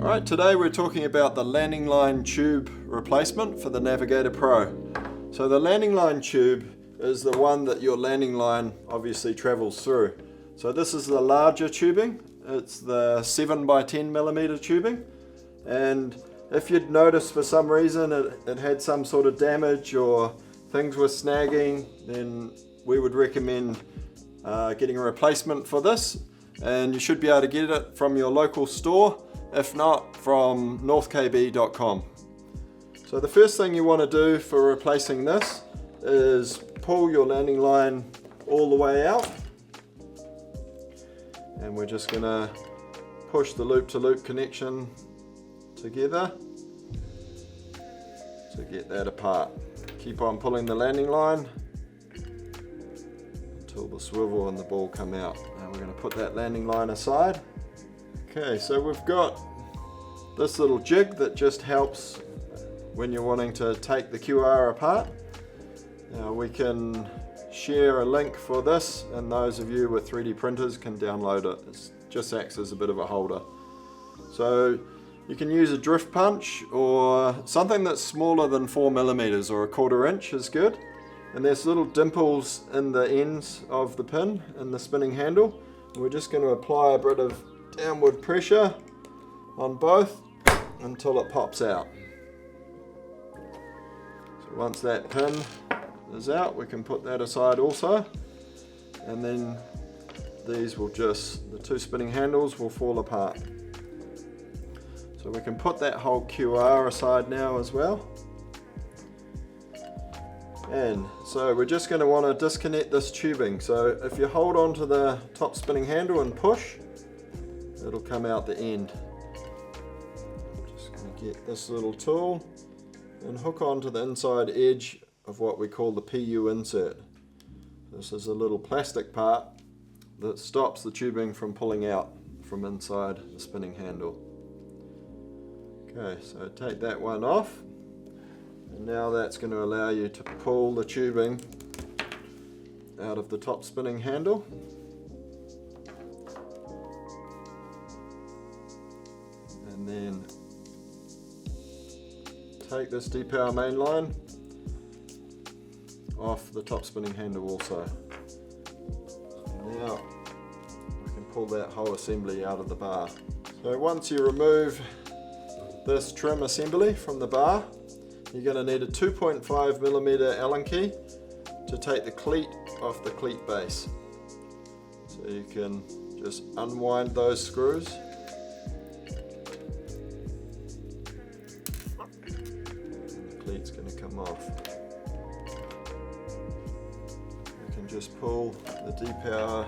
Alright, today we're talking about the landing line tube replacement for the Navigator Pro. So the landing line tube is the one that your landing line obviously travels through. So this is the larger tubing. It's the 7x10mm tubing, and if you'd noticed for some reason it had some sort of damage or things were snagging, then we would recommend getting a replacement for this, and you should be able to get it from your local store, if not from northkb.com. So the first thing you want to do for replacing this is pull your landing line all the way out, and we're just going to push the loop-to-loop connection together to get that apart. Keep on pulling the landing line until the swivel and the ball come out. Now we're going to put that landing line aside. Okay, so we've got this little jig that just helps when you're wanting to take the QR apart. Now we can share a link for this, and those of you with 3D printers can download it. It just acts as a bit of a holder. So you can use a drift punch or something that's smaller than 4mm or 1/4 inch is good. And there's little dimples in the ends of the pin and the spinning handle. And we're just going to apply a bit of downward pressure on both until it pops out. So once that pin is out, we can put that aside also, and then these will just, the two spinning handles will fall apart. So we can put that whole QR aside now as well. And so we're just going to want to disconnect this tubing. So if you hold on to the top spinning handle and push, it'll come out the end. I'm just going to get this little tool and hook onto the inside edge of what we call the PU insert. This is a little plastic part that stops the tubing from pulling out from inside the spinning handle. Okay, so take that one off, and now that's going to allow you to pull the tubing out of the top spinning handle. And then take this Depower Main Line off the top spinning handle also. Now we can pull that whole assembly out of the bar. So once you remove this trim assembly from the bar, you're going to need a 2.5mm Allen key to take the cleat off the cleat base. So you can just unwind those screws. And the cleat's going to come off. You can just pull the Depower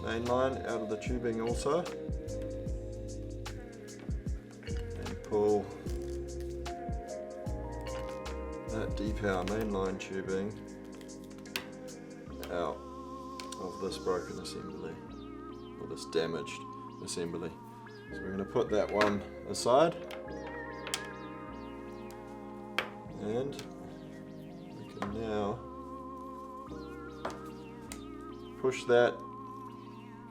Main Line out of the tubing also. Pull that Depower Main Line tubing out of this broken assembly, or this damaged assembly. So we're going to put that one aside, and we can now push that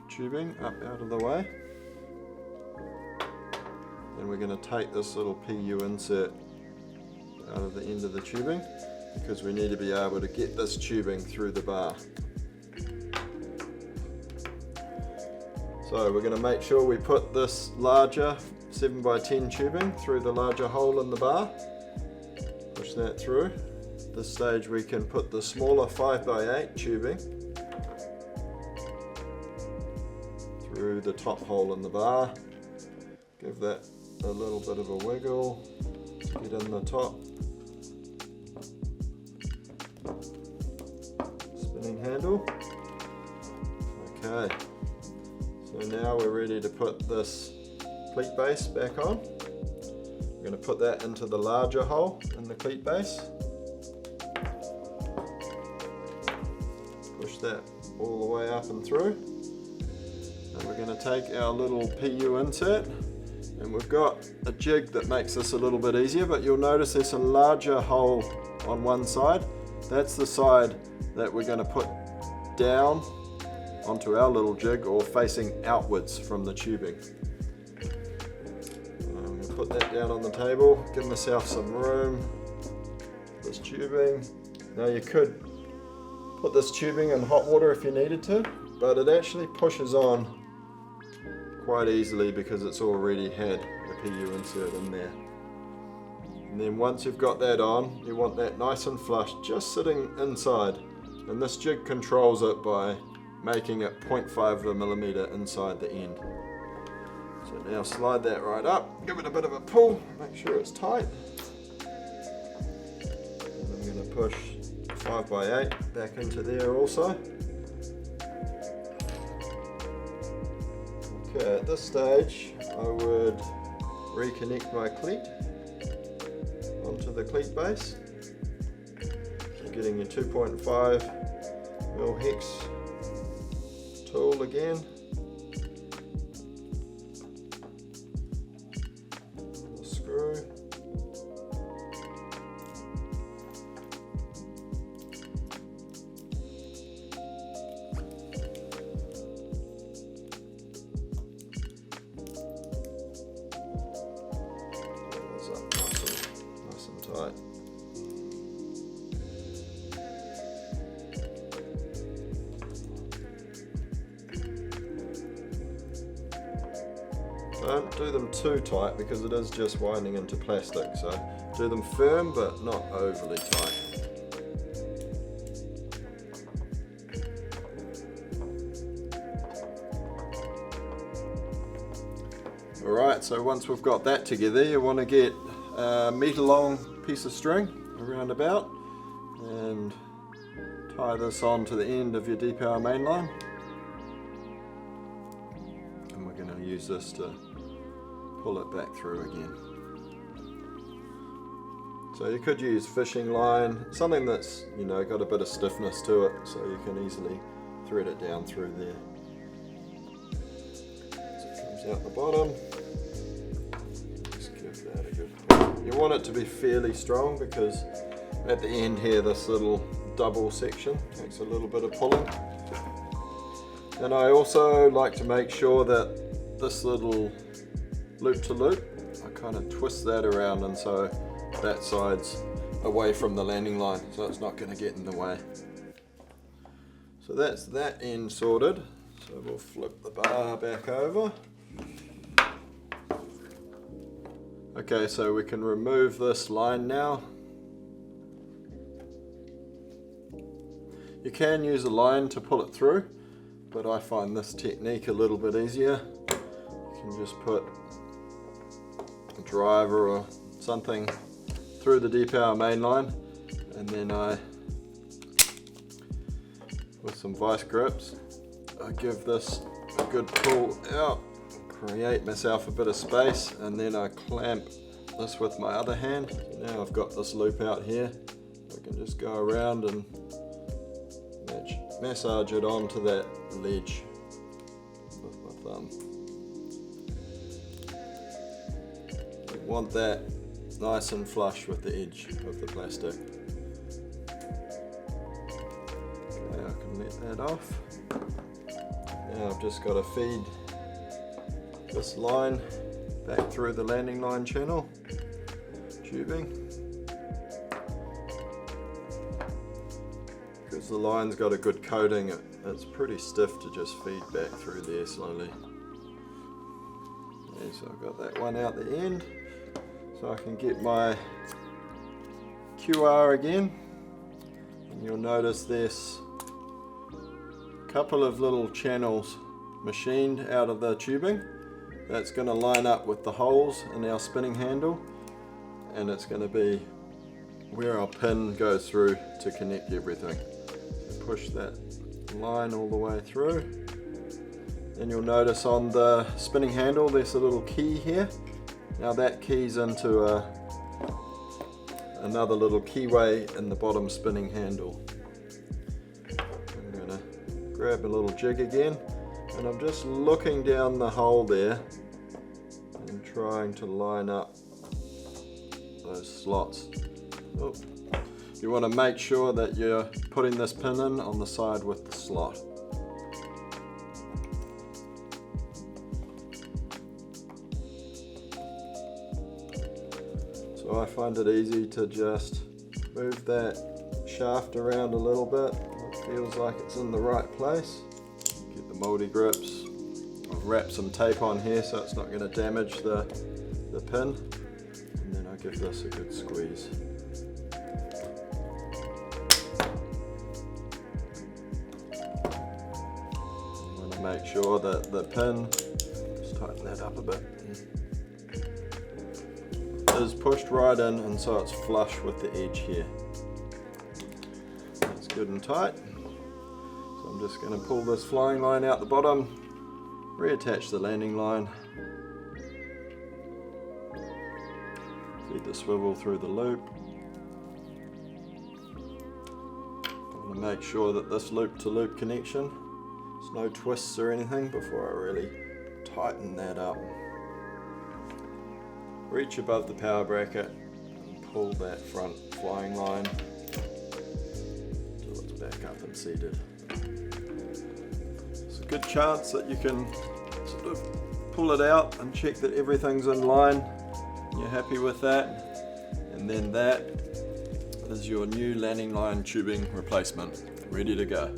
tubing up out of the way. And we're going to take this little PU insert out of the end of the tubing, because we need to be able to get this tubing through the bar. So we're going to make sure we put this larger 7x10 tubing through the larger hole in the bar. Push that through. At this stage we can put the smaller 5x8 tubing through the top hole in the bar. Give that a little bit of a wiggle to get in the top spinning handle. Okay, so now we're ready to put this cleat base back on. We're going to put that into the larger hole in the cleat base. Push that all the way up and through. And we're going to take our little PU insert, and we've got a jig that makes this a little bit easier, but you'll notice there's a larger hole on one side. That's the side that we're going to put down onto our little jig, or facing outwards from the tubing. put that down on the table, give myself some room. This tubing. Now you could put this tubing in hot water if you needed to, but it actually pushes on quite easily because it's already had a PU insert in there. And then once you've got that on, you want that nice and flush just sitting inside. And this jig controls it by making it 0.5 of a millimeter inside the end. So now slide that right up, give it a bit of a pull, make sure it's tight. And I'm going to push 5x8 back into there also. Okay, at this stage I would reconnect my cleat onto the cleat base. So getting your 2.5 mil hex tool again. The screw. Nice and tight. Don't do them too tight because it is just winding into plastic, so do them firm but not overly tight. Alright, so once we've got that together, you want to get a metre long piece of string around about and tie this on to the end of your Depower Main Line. And we're going to use this to pull it back through again. So you could use fishing line, something that's, you know, got a bit of stiffness to it, so you can easily thread it down through there. So it comes out the bottom. Just give that a good pull. You want it to be fairly strong because at the end here, this little double section takes a little bit of pulling. And I also like to make sure that this little loop to loop, I kind of twist that around, and so that side's away from the landing line, so it's not going to get in the way. So that's that end sorted. So we'll flip the bar back over. Okay, so we can remove this line now. You can use a line to pull it through, but I find this technique a little bit easier. You can just put a driver or something through the Depower Main Line, and then with some vice grips, I give this a good pull out, create myself a bit of space, and then I clamp this with my other hand. So now I've got this loop out here. I can just go around and massage it onto that ledge with my thumb. You want that nice and flush with the edge of the plastic. Okay, I can let that off. Now I've just got to feed this line back through the landing line channel tubing. Because the line's got a good coating, it's pretty stiff to just feed back through there slowly. Okay, so I've got that one out the end. So I can get my QR again, and you'll notice there's a couple of little channels machined out of the tubing. That's going to line up with the holes in our spinning handle, and it's going to be where our pin goes through to connect everything. So push that line all the way through. Then you'll notice on the spinning handle there's a little key here. Now that keys into another little keyway in the bottom spinning handle. I'm going to grab a little jig again, and I'm just looking down the hole there and trying to line up those slots. Oh. You want to make sure that you're putting this pin in on the side with the slot. So I find it easy to just move that shaft around a little bit. It feels like it's in the right place. Get the mouldy grips. I've wrapped some tape on here so it's not going to damage the pin. And then I give this a good squeeze. I'm going to make sure that the pin, just tighten that up a bit, is pushed right in, and so it's flush with the edge here. That's good and tight. So I'm just going to pull this flying line out the bottom, reattach the landing line, feed the swivel through the loop. I'm going to make sure that this loop-to-loop connection, there's no twists or anything before I really tighten that up. Reach above the power bracket and pull that front flying line until it's back up and seated. There's a good chance that you can sort of pull it out and check that everything's in line and you're happy with that. And then that is your new landing line tubing replacement, ready to go.